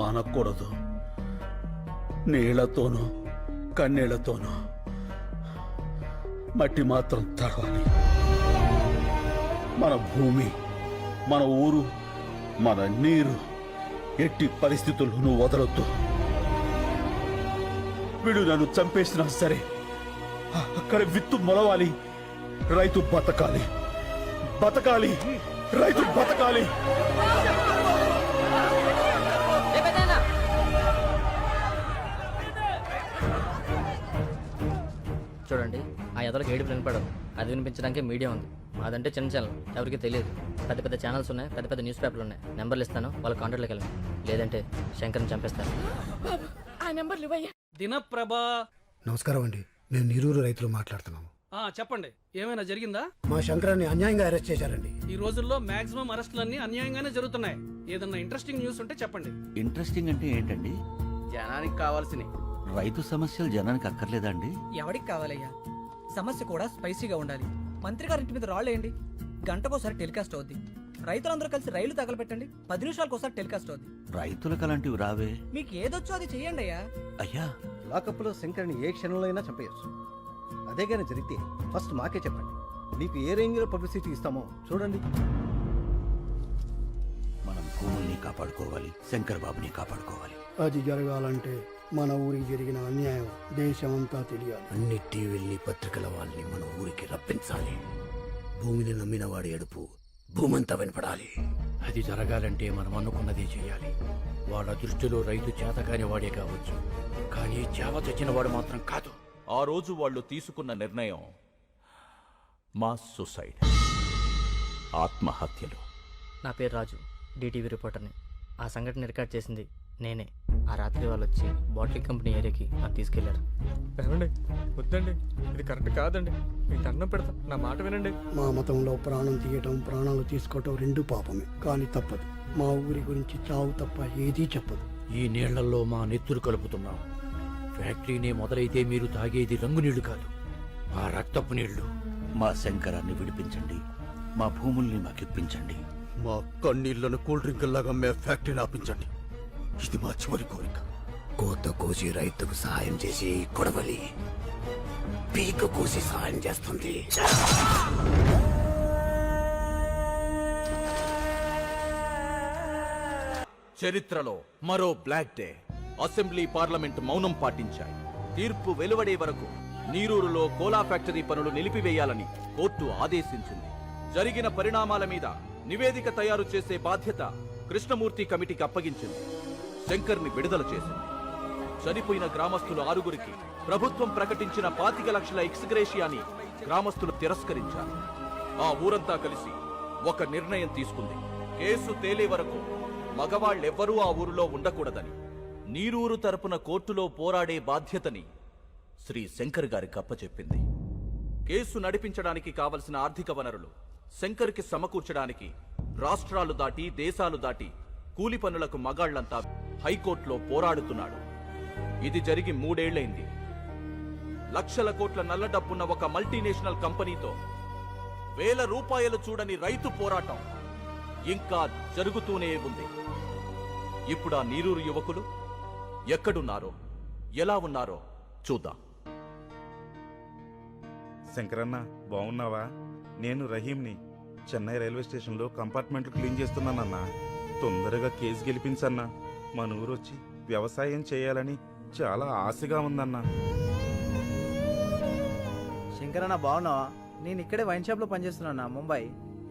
మానకూడదు. నీళ్లతోనూ కన్నీళ్లతోనూ మట్టి మాత్రం తడవాలి. మన భూమి, మన ఊరు, మన నీరు ఎట్టి పరిస్థితుల్లోనూ వదలొద్దు. వీడు నన్ను చంపేసినా సరే అక్కడ విత్తు మొలవాలి. రైతు బతకాలి, బతకాలి, రైతు బతకాలి. చూడండి, ఆ ఎదలకు ఏడు వినపడదు. అది వినిపించడానికి మీడియా ఉంది. అదంటే చిన్న ఛానల్, ఎవరికి తెలియదు. పెద్ద పెద్ద ఛానల్స్ ఉన్నాయి, పెద్ద పెద్ద న్యూస్ పేపర్లు ఉన్నాయి. నెంబర్లు ఇస్తాను, వాళ్ళ కాంటాక్ట్లోకి వెళ్ళండి. లేదంటే శంకర్ని చంపేస్తాను. ఆ నెంబర్లు ఇవ్వయ్యా. దినప్రభ. నమస్కారం అండి, నేను నీరూరు రైతులు మాట్లాడుతున్నాను. చెప్పండి, ఏమైనా జరిగిందా? మా శంకరాన్ని అన్యాయంగా అరెస్ట్ చేశారండి. ఈ రోజుల్లో మాక్సిమం అరెస్టులన్నీ అన్యాయంగానే జరుగుతున్నాయి. ఏదన్నా ఇంట్రెస్టింగ్ న్యూస్ ఉంటే చెప్పండి. ఇంట్రెస్టింగ్ అంటే ఏంటండి? జనానికి కావాల్సినవి. రైతు సమస్యలు జనానికి అక్కర్లేదా అండి? ఎవడికి కావాలయ్యా? సమస్య కూడా స్పైసీగా ఉండాలి. మంత్రి గారి ఇంటి మీద రాళ్ళేయండి, గంటకోసారి టెలికాస్ట్ అవుద్ది. రైతులందరూ కలిసి రైలు తగలబెట్టండి, 10 నిమిషాలకు ఒకసారి టెలికాస్ట్ అవుద్ది. రైతులకు అలాంటివి రావే. మీకు ఏదొచ్చో అది చెయ్యండి అయ్యా. అయ్యా, లాకప్లో శంకర్ని ఏ క్షణంలో అయినా చంపేయచ్చు. అదే కానీ జరిగితే ఫస్ట్ మాకే చెప్పండి. మీకు ఏ రేంజ్లో పబ్లిసిటీ ఇస్తామో చూడండి. మనం భూముల్ని కాపాడుకోవాలి, శంకర్ బాబుని కాపాడుకోవాలి. అది జరగాలంటే మన ఊరికి జరిగిన అన్యాయం దేశమంతా తెలియాలి. అన్ని టీవీల్ని, పత్రికల వాళ్ళని మన ఊరికి రప్పించాలి. భూమిని నమ్మిన వాడి ఏడుపు భూమంతా వినపడాలి. అది జరగాలంటే మనం అనుకున్నదే చేయాలి. వాళ్ళ దృష్టిలో రైతు చేతకాని వాడే కావచ్చు, కానీ చావ చచ్చిన వాడు మాత్రం కాదు. ఆ రోజు వాళ్ళు తీసుకున్న నిర్ణయం మాస్ సూసైడ్, ఆత్మహత్యలు. నా పేరు రాజు, డిటీవీ రిపోర్టర్ని. ఆ సంఘటన రికార్డ్ చేసింది నేనే. ఆ రాత్రి వాళ్ళు వచ్చి బాటిలింగ్ కంపెనీ ఏరియాకి నాకు తీసుకెళ్లారు. ఏమండి, వద్దండి, ఇది కరెక్ట్ కాదండి. మీకు దండం పెడతా, నా మాట వినండి. మా మతంలో ప్రాణం తీయటం, ప్రాణాలు తీసుకోవటం రెండు పాపమే, కానీ తప్పదు. మా ఊరి గురించి చావు తప్ప ఏదీ చెప్పదు. ఈ నీళ్లలో మా నెత్తురు కలుపుతున్నాం. ఫ్యాక్టరీనే మొదలైతే మీరు తాగేది రంగు నీళ్లు కాదు, ఆ రక్తపు నీళ్లు. మా శంకరాన్ని విడిపించండి, మా భూముల్ని మాకిప్పించండి. మా కన్నీళ్లను కూల్ డ్రింకుల్లాగా మే ఫ్యాక్టరీని ఆపించండి. ఇది మా చివరి కోరిక. కోత కోసి రైతుకు సహాయం చేసి కొడవలి పీక కోసి సహాయం చేస్తుంది. చరిత్రలో మరో బ్లాక్ డే. అసెంబ్లీ, పార్లమెంట్ మౌనం పాటించాయి. తీర్పు వెలువడే వరకు నీరూరులో కోలా ఫ్యాక్టరీ పనులు నిలిపివేయాలని కోర్టు ఆదేశించింది. జరిగిన పరిణామాల మీద నివేదిక తయారు చేసే బాధ్యత కృష్ణమూర్తి కమిటీకి అప్పగించింది. శంకర్ని విడుదల చేసింది. చనిపోయిన గ్రామస్తులు 6గురికి ప్రభుత్వం ప్రకటించిన 25 లక్షల ఎక్స్గ్రేషియాని గ్రామస్తులు తిరస్కరించారు. ఆ ఊరంతా కలిసి ఒక నిర్ణయం తీసుకుంది. కేసు తేలే వరకు మగవాళ్లెవ్వరూ ఆ ఊరిలో ఉండకూడదని. నీరూరు తరపున కోర్టులో పోరాడే బాధ్యతని శ్రీ శంకర్ గారికి అప్పచెప్పింది. కేసు నడిపించడానికి కావలసిన ఆర్థిక వనరులు శంకర్కి సమకూర్చడానికి రాష్ట్రాలు దాటి, దేశాలు దాటి కూలి పనులకు మగాళ్లంతా హైకోర్టులో పోరాడుతున్నాడు. ఇది జరిగి 3 ఏళ్లైంది. లక్షల కోట్ల నల్ల డబ్బున్న ఒక మల్టీనేషనల్ కంపెనీతో వేల రూపాయలు చూడని రైతు పోరాటం ఇంకా జరుగుతూనే ఉంది. ఇప్పుడు ఆ నీరూరు యువకులు ఎక్కడున్నారో, ఎలా ఉన్నారో చూద్దాం. శంకరన్న, బాగున్నావా? నేను రహీంని. చెన్నై రైల్వే స్టేషన్లో కంపార్ట్మెంట్లు క్లీన్ చేస్తున్నానన్నా. తొందరగా కేసు గెలిపించన్నా. మన ఊరొచ్చి వ్యవసాయం చేయాలని చాలా ఆశగా ఉందన్నా. శంకరన్న, బాగున్నావా? నేను ఇక్కడే వైన్ షాప్లో పనిచేస్తున్నా, ముంబై.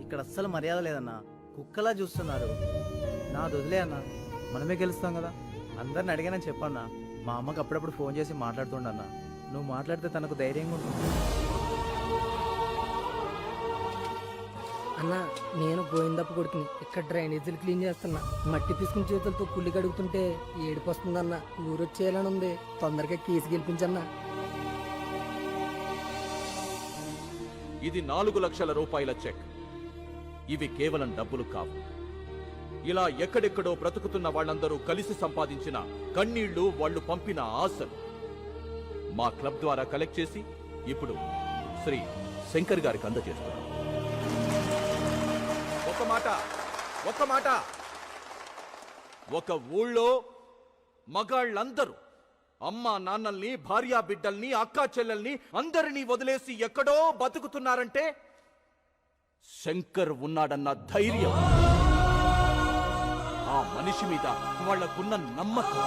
ఇక్కడ అస్సలు మర్యాద లేదన్నా, కుక్కలా చూస్తున్నారు. నా వదిలే అన్నా, మనమే గెలుస్తాం కదా. అందరిని అడిగానని చెప్పన్నా. మా అమ్మకి అప్పుడప్పుడు ఫోన్ చేసి మాట్లాడుతుండన్నా. నువ్వు మాట్లాడితే తనకు ధైర్యంగా ఉంటుంది. అన్నా, నేను గోవిందప్ప కొడుకుని. ఇక్కడ డ్రైనేజీలు క్లీన్ చేస్తున్నా. మట్టి తీసుకుని చేతులతో కుళ్ళి కడుగుతుంటే ఏడుపు వస్తుందన్నా. ఊరొచ్చేయాలని ఉంది. తొందరగా కేసు గెలిపించన్నా. ఇది 4 లక్షల రూపాయల చెక్. ఇవి కేవలం డబ్బులు కావు. ఇలా ఎక్కడెక్కడో బ్రతుకుతున్న వాళ్ళందరూ కలిసి సంపాదించిన కన్నీళ్లు, వాళ్ళు పంపిన ఆశలు మా క్లబ్ ద్వారా కలెక్ట్ చేసి ఇప్పుడు శ్రీ శంకర్ గారికి అందజేస్తున్నాం. ఒక మాట, ఒక ఊళ్ళో మగాళ్ళందరూ అమ్మా నాన్నల్ని, భార్యా బిడ్డల్ని, అక్కా చెల్లెల్ని అందరినీ వదిలేసి ఎక్కడో బతుకుతున్నారంటే శంకర్ ఉన్నాడన్న ధైర్యం, ఆ మనిషి మీద వాళ్లకున్న నమ్మకం.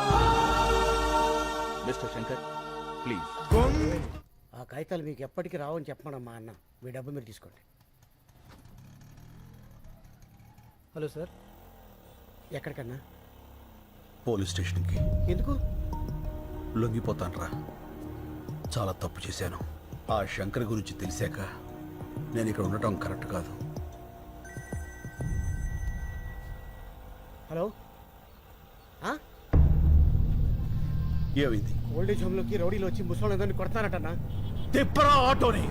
Mister Shankar, please. ఆ కాగితాలు మీకు ఎప్పటికీ రావని చెప్పమన్నా అన్న. మీ డబ్బు మీరు తీసుకోండి. Hello sir. ఎక్కడికన్నా? పోలీస్ స్టేషన్కి. ఎందుకు? లొంగిపోతాన్రా. చాలా తప్పు చేశాను. ఆ శంకర్ గురించి తెలిసాక నేను ఇక్కడ ఉండటం కరెక్ట్ కాదు. హలో, ఏమైంది? ఓల్డేజ్ హోమ్లోకి రౌడీలు వచ్చి ముసలి కొడతారటన్నా. తిప్పరా ఆటోని.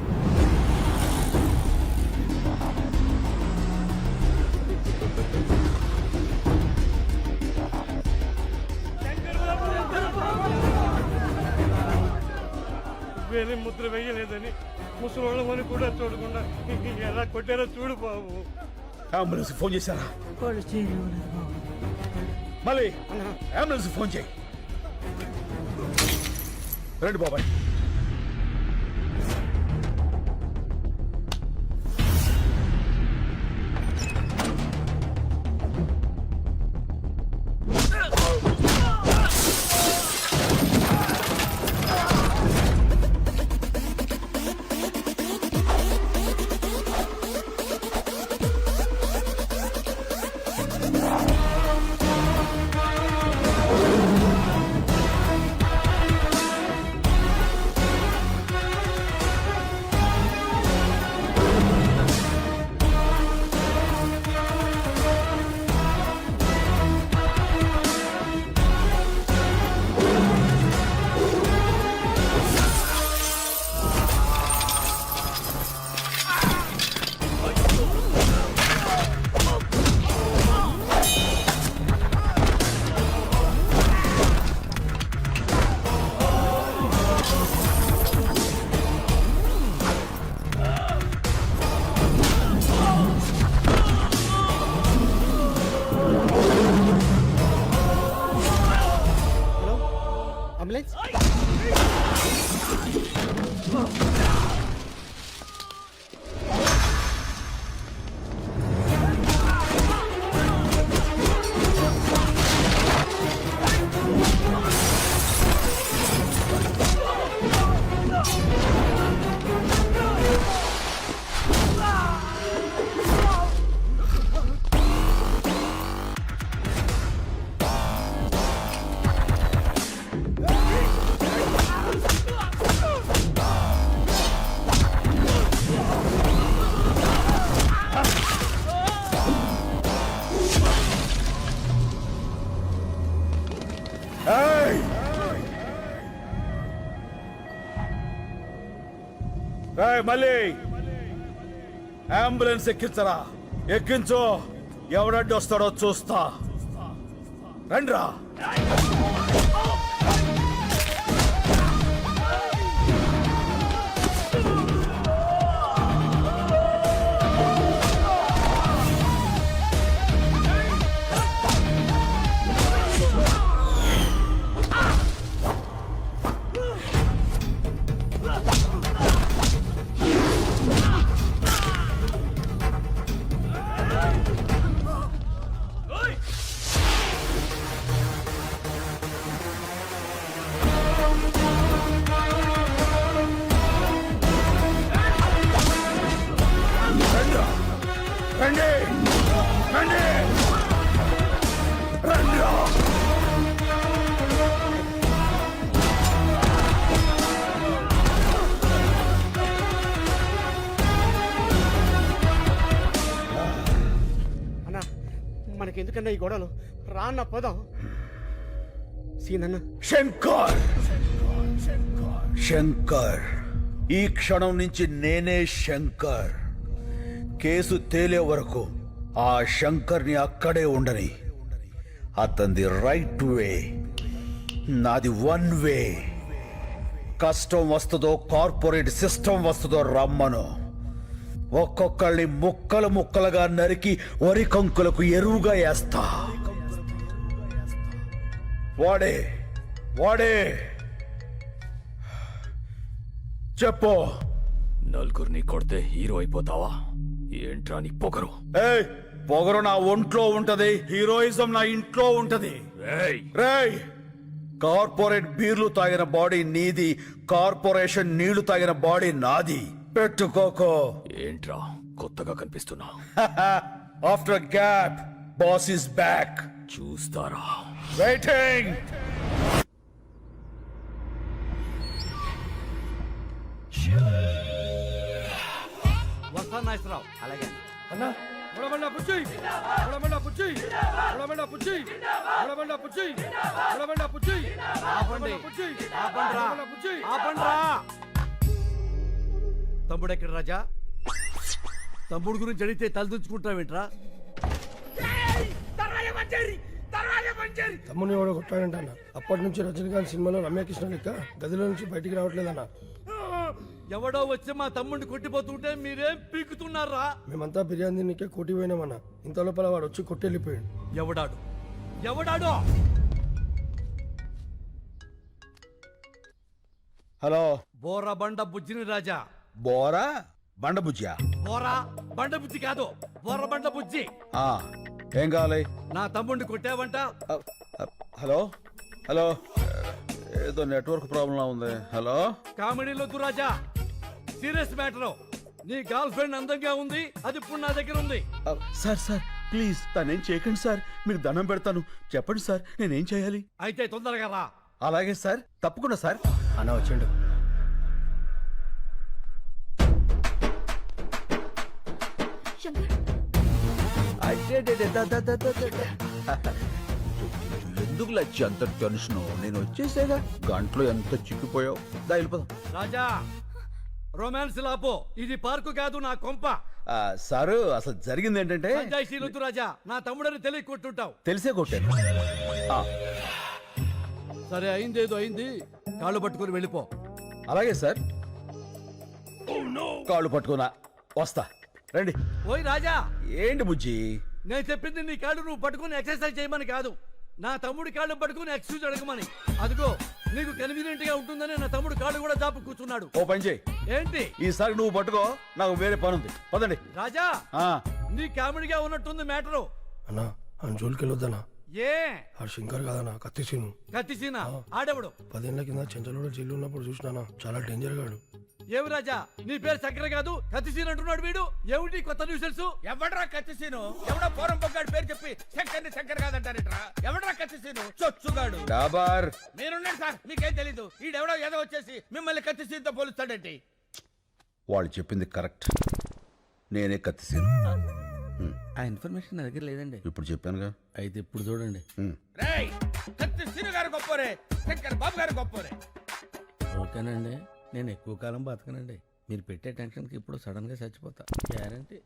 వేరే ముద్ర వేయలేదని ముసలోళ్ళమని కూడా చూడకుండా ఎలా కొట్టారో చూడు బాబు. అంబులెన్స్ ఫోన్ చేశారా? మళ్ళీ అంబులెన్స్ ఫోన్ చేయి. రండి బాబాయ్. అంబులెన్స్. మళ్ళీ అంబులెన్స్ ఎక్కించరా. ఎక్కించు. ఎవడడ్డు వస్తాడో చూస్తా. రండ్రా. రండి రండి రండి. అన్నా, మనకెందుకన్నా ఈ గొడవలు? రా అన్న, పోదాం. సీనన్న. శంకర్, శంకర్, ఈ క్షణం నుంచి నేనే శంకర్. కేసు తేలే వరకు ఆ శంకర్ని అక్కడే ఉండని. అతనిది రైట్ వే, నాది వన్ వే. కష్టం వస్తుందో కార్పొరేట్ సిస్టమ్ వస్తుందో రమ్మను. ఒక్కొక్కళ్ళని ముక్కలు ముక్కలుగా నరికి వరి కంకులకు ఎరువుగా వేస్తా. వాడే వాడే చెప్పు. నలుగురిని కొడితే హీరో అయిపోతావా? ఏంట్రా నీ పొగరు? ఏయ్, పొగరు నా ఒంట్లో ఉంటది, హీరోయిజం నా ఇంట్లో ఉంటది. రేయ్, కార్పొరేట్ బీర్లు తాగిన బాడీ నీది, కార్పొరేషన్ నీళ్లు తాగిన బాడీ నాది. పెట్టుకోకో. ఏంట్రా కొత్తగా కనిపిస్తున్నా? After gap boss is back. చూస్తారా? వెయిటింగ్. వస్తా నాగేశ్వరరావు. అలాగే అన్నా ఉడబండ పుచ్చి ఉడబండ పుచ్చి ఉడబండ పుచ్చి ఉడబండ పుచ్చి ఉడబండ పుచ్చి ఆపండి పుచ్చి ఆపండ్రా పుచ్చి ఆపండ్రా. తమ్ముడు ఎక్కడ రాజా? తమ్ముడు గురించి అడిగితే తలదించుకుంటావేంట్రా? తమ్ముని ఎవడో కొట్టాడంట అన్న. అప్పటి నుంచి రజనీకాంత్ సినిమాలో రమ్యకృష్ణ లెక్క గదిలో నుంచి బయటికి రావట్లేదన్న. ఎవడో వచ్చి మా తమ్ముడిని కొట్టిపోతుంటే మీరేం పీకుతున్నారా? మేమంతా బిర్యానీ తిన్నికే కోటి పోయినామన్న. ఇంత లోపల వాడు వచ్చి కొట్టెళ్ళిపోయాడు. ఎవడాడు ఎవడాడు? హలో, బోరా బండ బుజ్జిని రాజా. బోరా బండ బుజ్జా? బోరా బండ బుజ్జి కాదు, బోర బండ బుజ్జి. ఆ, ఏం కావాలి? నా తమ్ముడిని కొట్టావంట. హలో హలో, ఏదో నెట్వర్క్ ప్రాబ్లం ఉంది. హలో, కామెడీలొద్దు రాజా, సీరియస్ మ్యాటర్. నీ గర్ల్ ఫ్రెండ్ అందంగా ఉంది, అది ఇప్పుడు నా దగ్గర ఉంది. సార్ సార్ ప్లీజ్ తనేం చేయకండి సార్, మీకు దండం పెడతాను. చెప్పండి సార్, నేనేం చేయాలి? అయితే తొందరగా రా. అలాగే సార్, తప్పకుండా సార్. అన్న వచ్చిండు. శంకర్, ఎందుకు లచ్చి అంత టెన్షన్? నేను వచ్చేసేగా, గంటలో ఎంత చిక్కిపోయావు. దా వెళ్ళిపోదాం. రాజా, రొమాన్స్ లాపో, ఇది పార్కు కాదు, నా కొంప. సారు, అసలు జరిగింది ఏంటంటే, పంచాయతీలొద్దు రాజా, నా తమ్ముడని తెలియ కొట్టుంటావు. తెలిసే కొట్టాను. ఆ, సరే, అయిందేదో అయింది, కాళ్ళు పట్టుకుని వెళ్ళిపో. అలాగే సార్. కాళ్ళు పట్టుకున్నా, వస్తా. రండి. ఓయ్ రాజా, ఏంటి బుజ్జి? నేను చెప్పింది నీ కాళ్ళు నువ్వు పట్టుకుని ఎక్సర్సైజ్ చేయమని కాదు, నా తమ్ముడి కాళ్ళు పట్టుకుని ఎక్స్క్యూజ్ అడగమని. అదిగో నీకు కన్వీనియంట్ గా ఉంటుందని నా తమ్ముడు కాళ్ళు కూడా జాపు కూర్చున్నాడు. ఓ పని చేయి, ఏంటి? ఈసారి నువ్వు పట్టుకో, నాకు వేరే పని ఉంది. పదండి. రాజా, ఆ, నీ కామెడీగా ఉన్నట్టుంది మ్యాటరు. అన్నా ఆ జోలికి వెళ్ళొద్దన్నా. ఏ ఆ శంకర్ కాదన్నా, కత్తిసీను. కత్తిసీనా? ఆడెవడు? 10 ఏళ్ల కింద చెంచలోడ జైలు ఉన్నప్పుడు చూసినానా, చాలా డేంజర్ గాడు. ఏమి రాజా, నీ పేరు చక్కెర కాదు కత్తిసీన్ అంటున్నాడు వీడు. ఏమిటి కొత్త న్యూస్? ఎవడ్రా కత్తిసీను? ఎవడో పోరం పొగ్గాడు పేరు చెప్పి శంకర్ని శంకర్ కాదంటారేట్రా? ఎవడ్రా కత్తిసీను? చొచ్చుగాడు. డాబార్. మీరున్నారు సార్, మీకేం తెలీదు. ఈడెవడో ఏదో వచ్చేసి మిమ్మల్ని కత్తిసీన్తో పోలుస్తాడేంటి? వాళ్ళు చెప్పింది కరెక్ట్, నేనే కత్తిసీను. ఆ ఇన్ఫర్మేషన్ నా దగ్గర లేదండి. ఇప్పుడు చెప్పానుగా. అయితే ఇప్పుడు చూడండి. ఉమ్. రేయ్, కత్తిసీను గారు గొప్పోరే, శంకర్ బాబు గారు గొప్పోరే. ఓకేనండి, నేను ఎక్కువ కాలం బతకనండి. మీరు పెట్టే టెన్షన్ కి ఇప్పుడు సడన్ గా చచ్చిపోతా, గ్యారంటీ.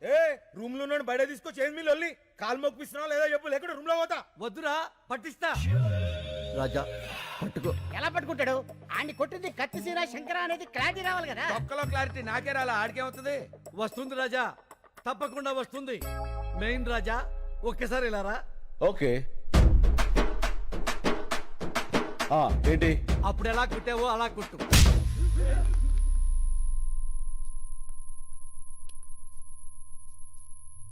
రూమ్ లో బయట తీసుకొచ్చి ఏం మీరు వెళ్ళి కాలు మొక్కిస్తున్నావు లేదా చెప్పు, లేకుండా రూమ్ లో పోతా. వద్దురా, పట్టిస్తా. రాజా పట్టుకో. ఎలా పట్టుకుంటాడు? ఆడిని కొట్టింది కత్తిసీన శంకర అనేది క్లారిటీ రావాలి కదా. ఒక్కలో క్లారిటీ నాకే రాలా, ఆడికేమవుతుంది? వస్తుంది రాజా, తప్పకుండా వస్తుంది. మెయిన్ రాజా, ఒక్కసారి ఇలా రా. ఓకే. ఏంటి? అప్పుడు ఎలా కుట్టావో అలా కుట్టు.